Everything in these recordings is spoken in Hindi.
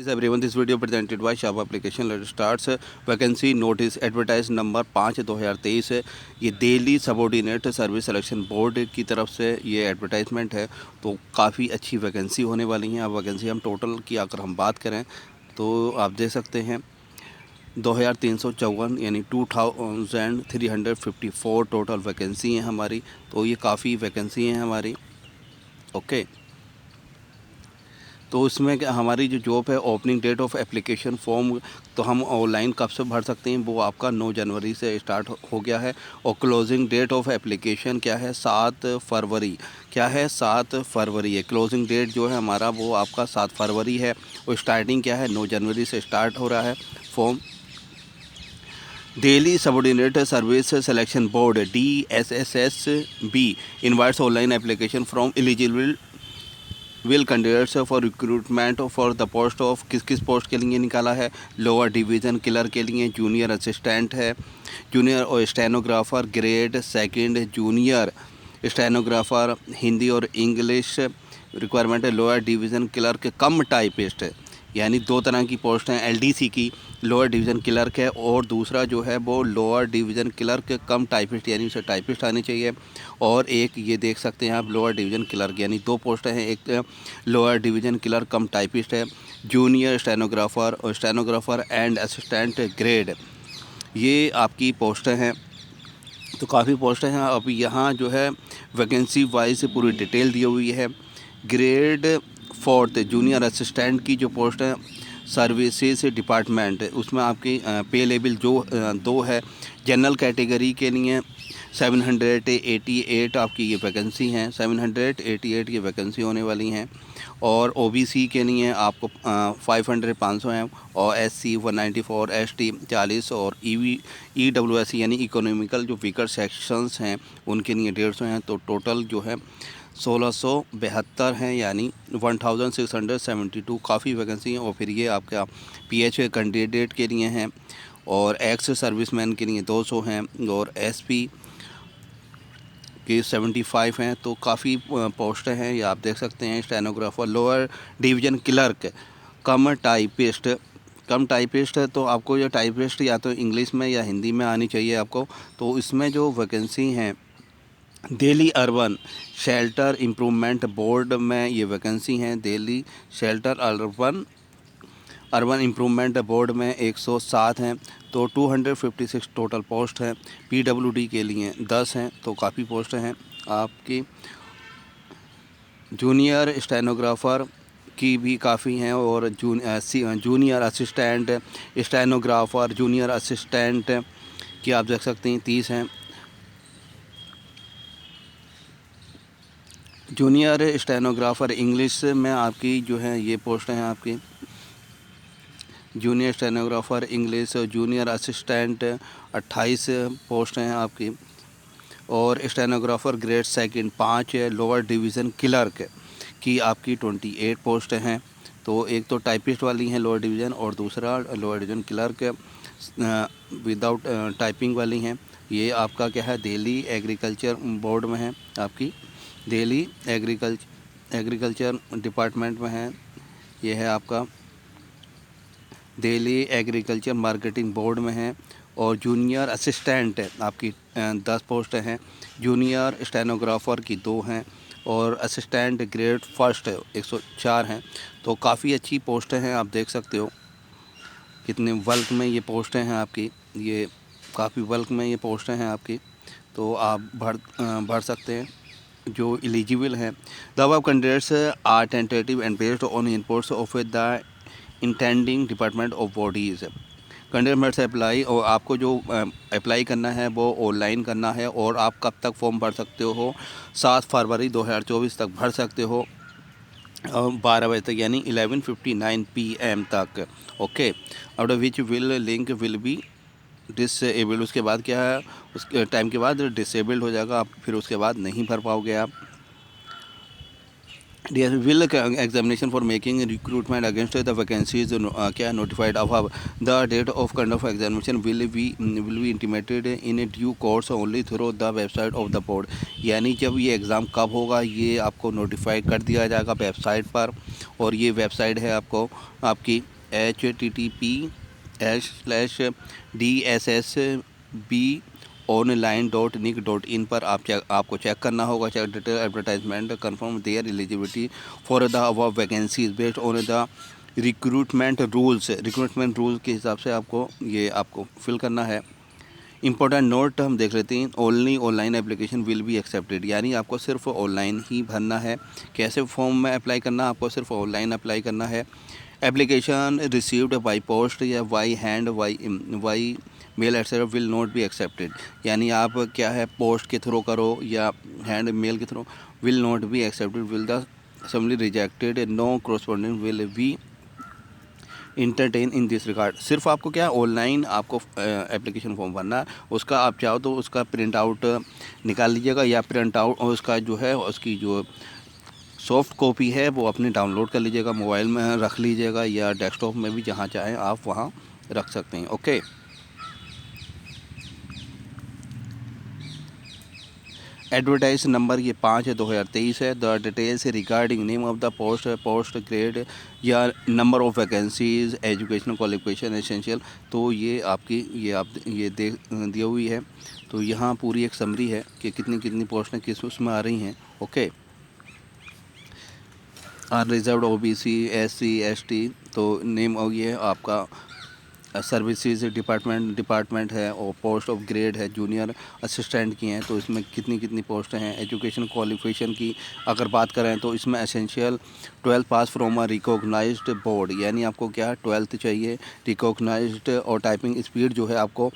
Is everyone, this video presented by Shop Application. Let starts vacancy notice advertise number 5/2023 है। ये Delhi subordinate service selection board की तरफ से ये एडवर्टाइजमेंट है। तो काफ़ी अच्छी वैकेंसी होने वाली हैं। अब वैकेंसी हम टोटल की अगर हम बात करें तो आप देख सकते हैं 2354 यानी 2354 टोटल वैकेंसी हैं हमारी। तो ये काफ़ी वैकेंसी हैं हमारी। ओके, तो इसमें हमारी जो जॉब है, opening date of application form तो हम ऑनलाइन कब से भर सकते हैं, वो आपका 9 जनवरी से स्टार्ट हो गया है। और क्लोजिंग डेट ऑफ एप्लीकेशन क्या है, 7 फरवरी। क्या है, 7 फरवरी है क्लोजिंग डेट जो है हमारा, वो आपका 7 फरवरी है। और स्टार्टिंग क्या है, 9 जनवरी से स्टार्ट हो रहा है form. Delhi subordinate service selection board DSSSB invites online application from eligible will candidates for recruitment for the post of किस पोस्ट के लिए निकाला है, लोअर डिवीज़न क्लर्क के लिए, जूनियर असिस्टेंट है, जूनियर और stenographer grade second, junior stenographer Hindi और इंग्लिश रिक्वायरमेंट है, lower division clerk cum typist है। यानी 2 तरह की पोस्ट हैं, LDC की लोअर डिवीज़न क्लर्क है और दूसरा जो है वो lower division clerk cum typist, यानी उसे टाइपिस्ट आनी चाहिए। और एक ये देख सकते हैं आप लोअर डिवीज़न क्लर्क, यानी 2 पोस्टें हैं, एक lower division clerk cum typist है, जूनियर स्टेनोग्राफर और स्टेनोग्राफर एंड असिस्टेंट ग्रेड, ये आपकी पोस्टें हैं। तो काफ़ी पोस्टें हैं। अब यहाँ जो है वैकेंसी वाइज पूरी डिटेल दी हुई है। ग्रेड 4 जूनियर असिस्टेंट की जो पोस्ट है सर्विसेज डिपार्टमेंट, उसमें आपकी पे लेवल जो 2 है। जनरल कैटेगरी के लिए 788 आपकी ये वैकेंसी हैं, 788 ये वैकेंसी होने वाली हैं। और OBC के लिए आपको 500 हैं, और SC 194, ST 40 और EWS यानी इकोनॉमिकल जो वीकर सेक्शंस हैं उनके लिए 150 हैं। तो टोटल जो है 1672 हैं, यानी 1672 काफ़ी वैकेंसी हैं। और फिर ये आपका PH कैंडिडेट के लिए हैं, और एक्स सर्विसमैन के लिए 200 हैं, और SP के 75 हैं। तो काफ़ी पोस्टें हैं, ये आप देख सकते हैं। Stenographer lower division clerk cum typist है। तो आपको ये टाइपिस्ट या तो इंग्लिश में या हिंदी में आनी चाहिए आपको। तो इसमें जो वैकेंसी हैं Delhi urban shelter improvement board में ये वैकेंसी हैं। Delhi shelter urban improvement board में 107 हैं। तो 256 टोटल पोस्ट हैं। PWD के लिए 10 हैं। तो काफ़ी पोस्ट हैं आपकी। जूनियर स्टेनोग्राफर की भी काफ़ी हैं, और junior assistant stenographer junior assistant की आप देख सकते हैं 30 हैं। जूनियर स्टेनोग्राफर इंग्लिश में आपकी जो है ये पोस्ट हैं आपकी। जूनियर स्टेनोग्राफर इंग्लिश और जूनियर असिस्टेंट 28 पोस्ट हैं आपकी। और स्टेनोग्राफर ग्रेड सेकंड 5 है। लोअर डिवीज़न क्लर्क की आपकी 28 पोस्ट हैं। तो एक तो टाइपिस्ट वाली हैं लोअर डिवीज़न, और दूसरा lower division clerk without typing वाली हैं। ये आपका क्या है, दिल्ली एग्रीकल्चर बोर्ड में है आपकी, दिल्ली एग्रीकल्चर डिपार्टमेंट में है। ये है आपका दिल्ली एग्रीकल्चर मार्केटिंग बोर्ड में है। और जूनियर असिस्टेंट आपकी 10 पोस्ट हैं। जूनियर स्टेनोग्राफर की 2 हैं, और असिस्टेंट ग्रेड फर्स्ट 104 हैं। तो काफ़ी अच्छी पोस्टें हैं, आप देख सकते हो कितने बल्क में ये पोस्टें हैं आपकी। ये काफ़ी बल्क में ये पोस्टें हैं आपकी। तो आप भर सकते हैं जो एलिजिबल हैं। The above candidates are tentative and based on inputs of the intending department of bodies. Candidate must apply, और आपको जो अप्लाई करना है वो ऑनलाइन करना है। और आप कब तक फॉर्म भर सकते हो, 7 फरवरी 2024 तक भर सकते हो, 12 बजे तक, यानी 11:59 PM तक। Okay, after which will link will be disabled. उसके बाद क्या है, उसके टाइम के बाद डिसेबल्ड हो जाएगा आप, फिर उसके बाद नहीं भर पाओगे आप। Yes, will examination for making recruitment against the vacancies क्या notified above. The date of conduct of examination will be intimated in due course only through the website of the board. यानी जब ये एग्ज़ाम कब होगा ये आपको नोटिफाई कर दिया जाएगा वेबसाइट पर, और ये वेबसाइट है आपकी https://dssb online.nic.in पर आपको चेक करना होगा। Check detail advertisement confirm their eligibility for the above vacancies based on the recruitment rules के हिसाब से आपको फिल करना है। इंपॉर्टेंट नोट हम देख लेते हैं। Only online application will be accepted, यानी आपको सिर्फ ऑनलाइन ही भरना है। कैसे फॉर्म में अप्लाई करना, आपको सिर्फ ऑनलाइन अप्लाई करना है। एप्लीकेशन रिसीव्ड बाई पोस्ट या by hand by mail etcetera will not be accepted, यानी आप क्या है पोस्ट के थ्रू करो या हैंड मेल के through, will not be accepted, will the summarily rejected, no correspondent will be entertain in this regard. सिर्फ आपको क्या ऑनलाइन आपको एप्लीकेशन फॉर्म भरना है। उसका आप चाहो तो उसका प्रिंट आउट निकाल लीजिएगा, या प्रिंट आउट उसका जो है उसकी जो सॉफ्ट कॉपी है वो अपने डाउनलोड कर लीजिएगा, मोबाइल में रख लीजिएगा, या डेस्कटॉप में भी जहाँ चाहें आप वहाँ रख सकते हैं। ओके, एडवर्टाइज नंबर ये 5/2023 है। The details regarding name of the post grade या number of vacancies, educational qualification essential, तो ये आपकी ये दी हुई है। तो यहाँ पूरी एक समरी है कि कितनी कितनी पोस्टें किस उसमें आ रही हैं। Okay, reserved OBC SC ST, तो नेम और ये आपका सर्विसेज डिपार्टमेंट है, और पोस्ट ऑफ ग्रेड है जूनियर असिस्टेंट की हैं, तो इसमें कितनी कितनी पोस्ट हैं। एजुकेशन क्वालिफिकेशन की अगर बात करें तो इसमें essential 12 pass from a recognised board, यानी आपको क्या 12th चाहिए रिकॉग्नाइज्ड, और टाइपिंग स्पीड जो है आपको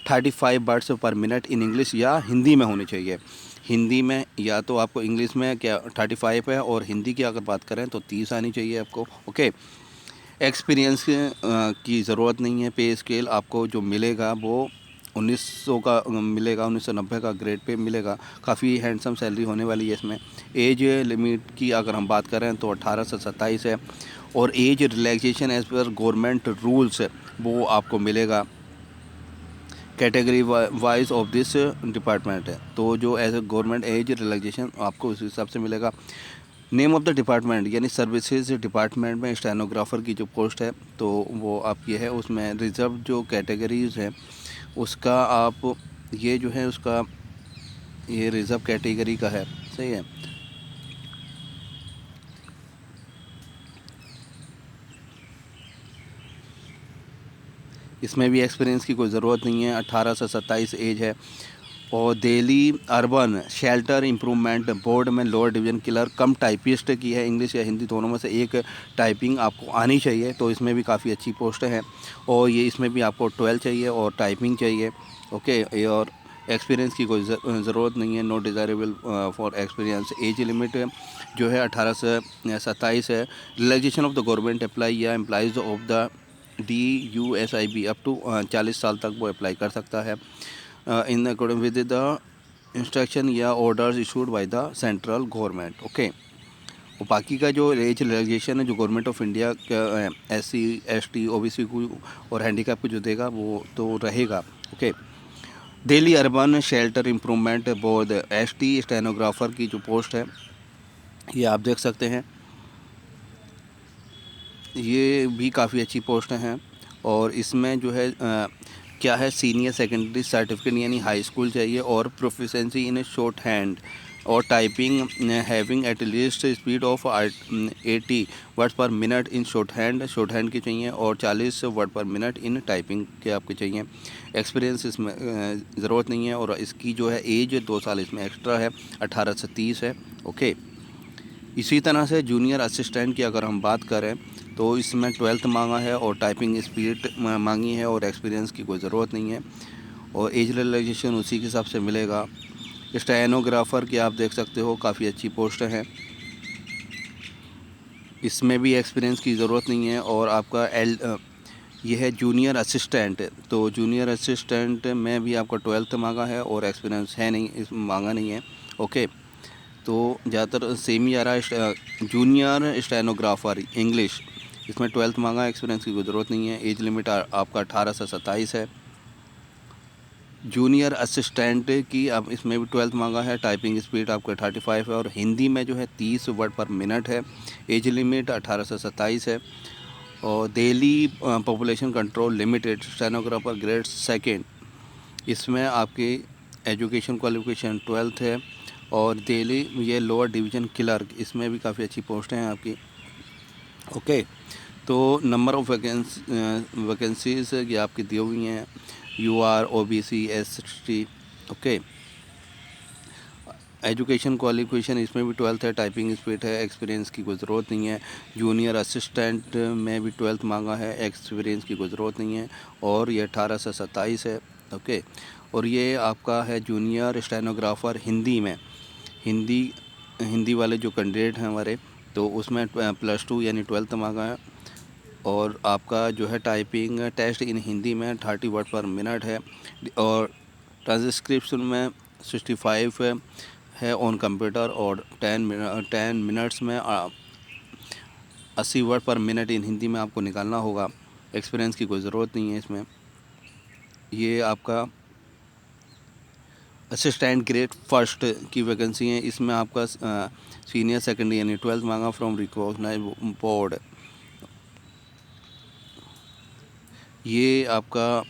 35 वर्ड्स पर मिनट इन इंग्लिश या हिंदी में होनी चाहिए। हिंदी में या तो आपको इंग्लिश में क्या 35 है, और हिंदी की अगर बात करें तो 30 आनी चाहिए आपको। ओके, एक्सपीरियंस की ज़रूरत नहीं है। पे स्केल आपको जो मिलेगा वो 1900 का मिलेगा, 1990 का ग्रेड पे मिलेगा। काफ़ी हैंडसम सैलरी होने वाली है इसमें। एज लिमिट की अगर हम बात करें तो 18 से 27 है, और age relaxation as per government rules वो आपको मिलेगा category wise of this department है। तो जो age a government age relaxation आपको उस हिसाब से मिलेगा। नेम ऑफ़ द डिपार्टमेंट, यानी सर्विसेज डिपार्टमेंट में स्टेनोग्राफर की जो पोस्ट है तो वो आप ये है, उसमें रिजर्व जो कैटेगरीज है उसका आप ये जो है उसका ये रिजर्व कैटेगरी का है। सही है, इसमें भी एक्सपीरियंस की कोई ज़रूरत नहीं है। 18 से 27 एज है। और Delhi urban shelter improvement board में lower division clerk cum typist की है। इंग्लिश या हिंदी दोनों में से एक टाइपिंग आपको आनी चाहिए, तो इसमें भी काफ़ी अच्छी पोस्ट हैं। और ये इसमें भी आपको 12 चाहिए और टाइपिंग चाहिए। ओके, और एक्सपीरियंस की कोई ज़रूरत नहीं है। No desirable for experience. Age limit जो है 18 से 27 है। Relaxation of the government apply या employees of the DUSIB up to 40 साल तक वो अप्लाई कर सकता है in according with the instruction या orders issued by the central government. Okay, और बाकी का जो एज रिलैक्सेशन है जो government of India SC ST OBC को और हैंडीकैप को जो देगा वो तो रहेगा। Okay, Delhi urban shelter improvement board ST stenographer की जो पोस्ट है ये आप देख सकते हैं, ये भी काफ़ी अच्छी पोस्ट हैं। और इसमें जो है क्या है सीनियर सेकेंडरी सर्टिफिकेट यानी हाई स्कूल चाहिए, और प्रोफिशेंसी इन शॉर्ट हैंड और typing having at least speed of 80 word पर मिनट इन शॉर्ट हैंड के चाहिए, और 40 वर्ड पर मिनट इन टाइपिंग के आपके चाहिए। एक्सपीरियंस इसमें ज़रूरत नहीं है, और इसकी जो है एज 2 साल इसमें एक्स्ट्रा है, 18 से 30 है। ओके, इसी तरह से जूनियर असिस्टेंट की अगर हम बात करें तो इसमें 12th मांगा है, और टाइपिंग स्पीड मांगी है, और एक्सपीरियंस की कोई ज़रूरत नहीं है, और एज रिलैक्सेशन उसी के हिसाब से मिलेगा। स्टेनोग्राफ़र की आप देख सकते हो काफ़ी अच्छी पोस्ट हैं, इसमें भी एक्सपीरियंस की ज़रूरत नहीं है। और आपका ये है जूनियर असिस्टेंट, तो जूनियर असिस्टेंट में भी आपका 12th मांगा है, और एक्सपीरियंस है नहीं, इस मांगा नहीं है। ओके, तो ज़्यादातर सेम ही आ रहा है। जूनियर स्टेनोग्राफर इंग्लिश, इसमें 12th मांगा, एक्सपीरियंस की कोई ज़रूरत नहीं है। एज लिमिट आपका 18 से 27 है। जूनियर असिस्टेंट की अब इसमें भी 12th मांगा है। टाइपिंग स्पीड आपका 35 है और हिंदी में जो है 30 वर्ड पर मिनट है। एज लिमिट 18 से 27 है। और Delhi population control limited stenographer grade second, इसमें आपकी एजुकेशन क्वालिफिकेशन 12th है। और दिल्ली ये लोअर डिवीज़न क्लर्क, इसमें भी काफ़ी अच्छी पोस्ट हैं आपकी। ओके, तो नंबर ऑफ़ वैकेंसीज ये आपकी दी हुई हैं। UR OBC ST। Okay, education qualification इसमें भी 12th है। टाइपिंग स्पीड है। एक्सपीरियंस की कोई ज़रूरत नहीं है। जूनियर असिस्टेंट में भी 12th मांगा है। एक्सपीरियंस की कोई ज़रूरत नहीं है। और ये 18 से 27 है। ओके, और ये आपका है जूनियर स्टेनोग्राफर हिंदी में। हिंदी वाले जो कैंडिडेट हैं हमारे, तो उसमें +2 यानी 12th मांगा है। और आपका जो है टाइपिंग टेस्ट इन हिंदी में 30 वर्ड पर मिनट है। और ट्रांसक्रिप्शन में 65 है ऑन कंप्यूटर। और 10 मिनट्स में 80 वर्ड पर मिनट इन हिंदी में आपको निकालना होगा। एक्सपीरियंस की कोई ज़रूरत नहीं है इसमें। ये आपका असिस्टेंट ग्रेड फर्स्ट की वैकेंसी है। इसमें आपका सीनियर सेकेंडरी यानी 12th मांगा फ्रॉम रिकॉग्नाइज बोर्ड। ये आपका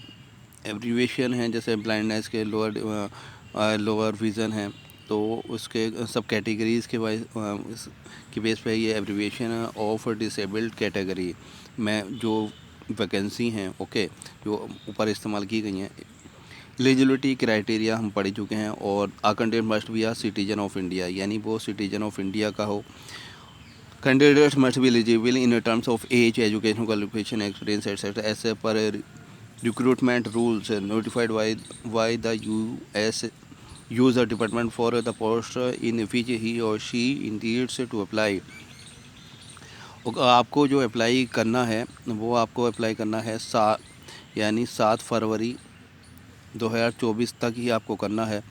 एब्रीविएशन है, जैसे ब्लाइंडनेस के लोअर विज़न है, तो उसके सब कैटेगरीज़ के वाइज की बेस पे ये एब्रीविएशन है ऑफ डिसेबल्ड कैटेगरी में जो वैकेंसी हैं। ओके, जो ऊपर इस्तेमाल की गई हैं। एलिजिबिलिटी क्राइटेरिया हम पढ़ चुके हैं। और a candidate must be a citizen of India, यानी वो सिटीजन ऑफ इंडिया का हो। Candidates must be eligible in terms of age, educational qualification, experience, etc. as per recruitment rules notified by the US user department for the post in which he or she intends to apply. आपको जो अप्लाई करना है वो आपको अप्लाई करना है 7 फरवरी 2024 तक ही आपको करना है।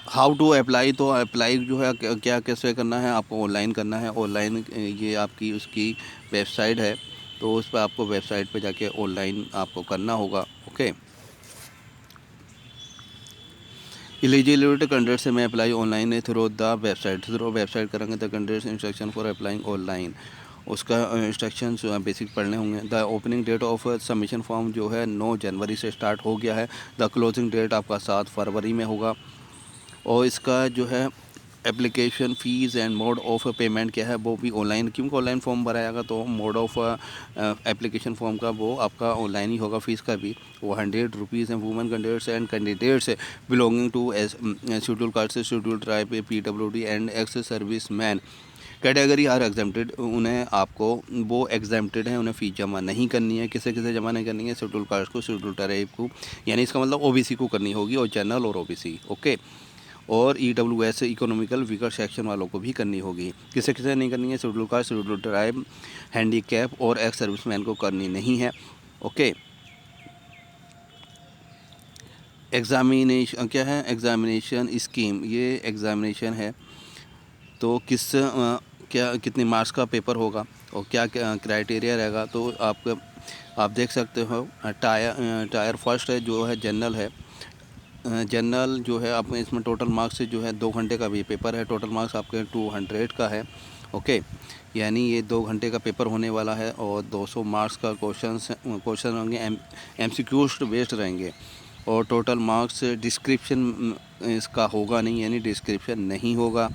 हाउ टू अप्लाई, तो अप्लाई जो है क्या कैसे करना है, आपको ऑनलाइन करना है। ऑनलाइन ये आपकी उसकी वेबसाइट है, तो उस पर आपको वेबसाइट पे जाके ऑनलाइन आपको करना होगा। ओके, एलिजिबिलिटी कैंडिडेट से मैं apply online through the website करेंगे the candidates instruction for applying online. उसका इंस्ट्रक्शंस बेसिक पढ़ने होंगे। The opening date of submission form जो है 9 जनवरी से स्टार्ट हो गया है। द क्लोजिंग डेट आपका 7 फरवरी में होगा। और इसका जो है application fees and mode of payment क्या है वो भी ऑनलाइन, क्योंकि ऑनलाइन फॉर्म भरा जाएगा तो मोड ऑफ एप्लीकेशन फॉर्म का वो आपका ऑनलाइन ही होगा। फ़ीस का भी वो 100 रुपीज़ हैं। Women candidates and candidates belonging to schedule caste, schedule tribe, PWD and ex service man category are exempted, उन्हें आपको वो एग्जाम्प्टेड हैं, उन्हें फ़ीस जमा नहीं करनी है। किसे किसे जमा नहीं करनी है, शेड्यूल कास्ट को, शेड्यूल ट्राइब को, यानी इसका मतलब OBC को करनी होगी, और जनरल और OBC। ओके, और EWS इकोनॉमिकल वीकर सेक्शन वालों को भी करनी होगी। किसे किसे नहीं करनी है, schedule caste, schedule tribe, handicap और एक्स सर्विसमैन को करनी नहीं है। ओके, एग्ज़ामिनेशन क्या है, एग्ज़ामिनेशन स्कीम, ये एग्ज़ामिनेशन है तो क्या कितने मार्क्स का पेपर होगा और क्या क्राइटेरिया रहेगा, तो आप देख सकते हो। टायर फर्स्ट है जो है जनरल है। जनरल जो है आप इसमें टोटल मार्क्स जो है 2 घंटे का भी पेपर है। टोटल मार्क्स आपके 200 का है। ओके, यानी ये 2 घंटे का पेपर होने वाला है और 200 मार्क्स का क्वेश्चन होंगे, MCQs बेस्ड रहेंगे। और टोटल मार्क्स डिस्क्रिप्शन इसका होगा नहीं, यानी डिस्क्रिप्शन नहीं होगा।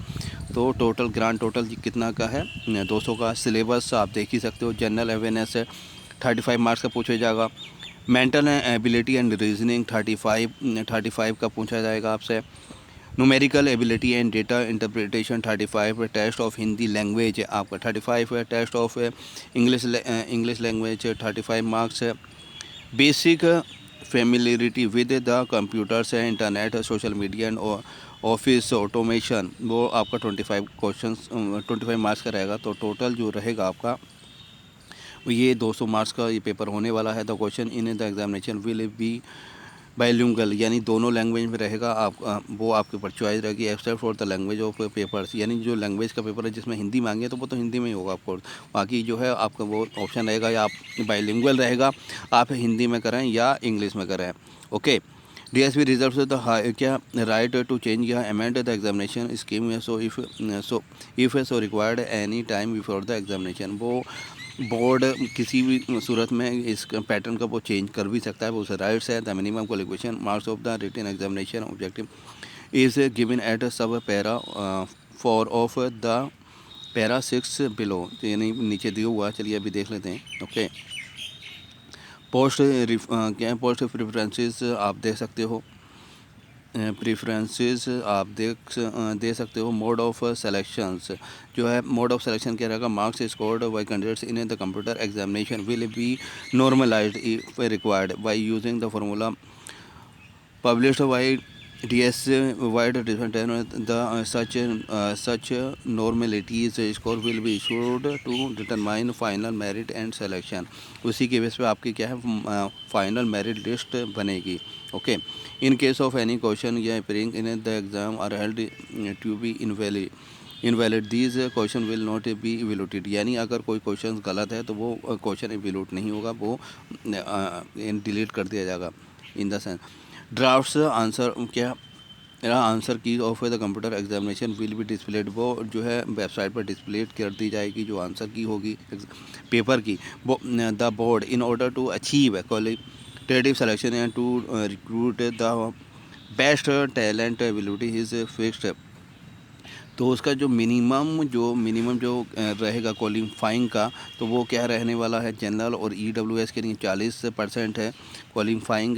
तो टोटल ग्रांड टोटल कितना का है, 200 का। सिलेबस आप देख ही सकते हो। जनरल अवेयरनेस है 35 मार्क्स का पूछा जाएगा। मेंटल एबिलिटी एंड रीजनिंग 35 का पूछा जाएगा आपसे। Numerical ability and data interpretation 35 है। टेस्ट ऑफ हिंदी लैंग्वेज आपका 35 है। Test of English language 35 marks है। Basic familiarity with the computers है, internet, social media and office automation, वो आपका 25 मार्क्स का रहेगा। तो टोटल जो रहेगा आपका ये 200 मार्क्स का ये पेपर होने वाला है। The question in the examination will B bilingual यानी दोनों लैंग्वेज में रहेगा। आप वो आपके ऊपर चॉइस रहेगी। Except for the language of papers, यानी जो लैंग्वेज का पेपर है जिसमें हिंदी मांगे तो वो तो हिंदी में ही होगा ऑफकोर्स। बाकी जो है आपका वो ऑप्शन रहेगा, या आप बाइलिंगुअल रहेगा, आप हिंदी में करें या इंग्लिश में करें। ओके। DSP reserves the क्या right to change या amend the examination scheme, so if so required any time before the examination। वो बोर्ड किसी भी सूरत में इस पैटर्न का वो चेंज कर भी सकता है, वो उसे राइट्स है। The minimum qualification marks of the written examination objective is given at sub para 4 of the para 6 below, यानी नीचे दिया हुआ। चलिए अभी देख लेते हैं। ओके। पोस्ट क्या है, पोस्ट प्रेफरेंसेस आप देख सकते हो। प्रेफरेंसेस आप दे सकते हो। मोड ऑफ सेलेक्शंस जो है, मोड ऑफ सेलेक्शन क्या रहेगा, marks scored by candidates in the computer examination will be normalised if required by using the formula published by DS wide different the such normalities score will be issued to determine final merit and selection। उसी के बेस पे आपकी क्या है फाइनल मेरिट लिस्ट बनेगी। Okay. In case of any question या appearing in the exam are held to be invalid these question will not be evaluated, यानी अगर कोई क्वेश्चन गलत है तो वो क्वेश्चन इवेलुट नहीं होगा, वो डिलीट कर दिया जाएगा। In the sense drafts answer क्या आंसर की of the computer examination will be displayed, वो जो है वेबसाइट पर डिस्प्ले कर दी जाएगी जो आंसर की होगी पेपर की। वो the board in order to achieve qualitative selection and to recruit the best talent ability is fixed. तो उसका जो मिनिमम जो रहेगा क्वालिफाइंग का, तो वो क्या रहने वाला है, जनरल और EWS के लिए 40% है क्वालिफाइंग,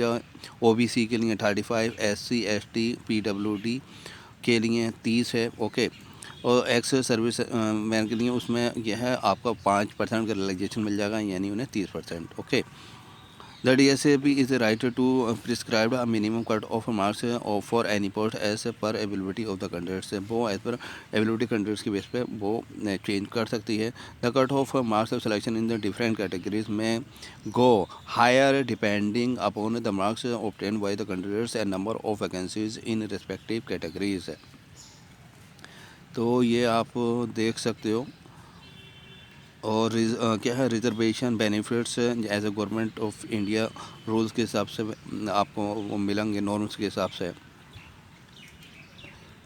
OBC के लिए 35, SC ST PWD के लिए 30 है। ओके। और एक्स सर्विस मैन के लिए उसमें यह है आपका 5% का रिलैक्सेशन मिल जाएगा, यानी उन्हें 30%। Okay. The DSAP is the right to prescribe a minimum cut of marks for any post as per ability of the candidates। वो एज पर एबिलिटी कैंडिडेट्स के बेस पे वो चेंज कर सकती है। The cut off marks of selection in the different categories में go higher depending upon the marks obtain by the candidates and number of vacancies in respective categories. तो ये आप देख सकते हो। और क्या है, reservation benefits as a government of India rules के हिसाब से आपको वो मिलेंगे, नॉर्म्स के हिसाब से।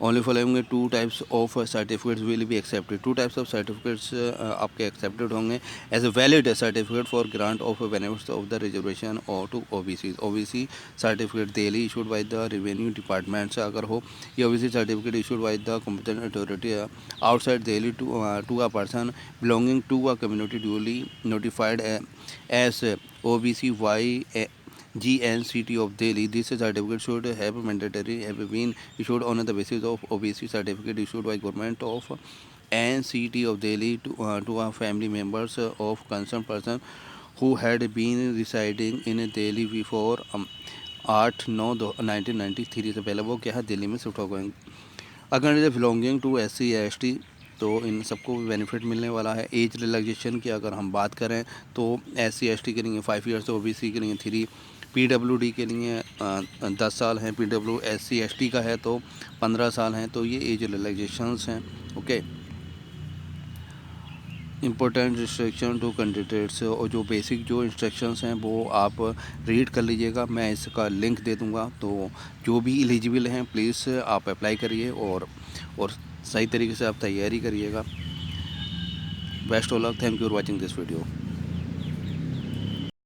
Only following 2 types of certificates will be accepted. 2 types of certificates आपके एक्सेप्टेड होंगे as a valid certificate for grant of benefits of the reservation और to OBC certificate duly issued by the revenue department से अगर हो, ये OBC certificate issued by the competent authority outside Delhi to a person belonging to a community duly notified as OBC Y GNCT of Delhi। This certificate should have mandatory have been issued on the basis of OBC certificate issued by government of NCT of Delhi to a family members of concerned person who had been residing in Delhi before 8/9/1993 से पहले वो क्या है दिल्ली में शिफ्ट हो गए। अगर is belonging to SC ST तो इन सबको भी बेनिफिट मिलने वाला है। एज रिलैक्सेशन की अगर हम बात करें तो SC ST के लिए 5 ईयर्स, OBC के लिए 3, PWD के लिए 10 साल हैं, SC ST का है तो 15 साल हैं। तो ये एज रिलैक्सेशंस हैं। Okay. Important instruction to candidates, और जो बेसिक जो इंस्ट्रक्शंस हैं वो आप रीड कर लीजिएगा, मैं इसका लिंक दे दूंगा। तो जो भी एलिजिबल हैं प्लीज़ आप अप्लाई करिए और सही तरीके से आप तैयारी करिएगा। Best of luck. Thank you for watching this video.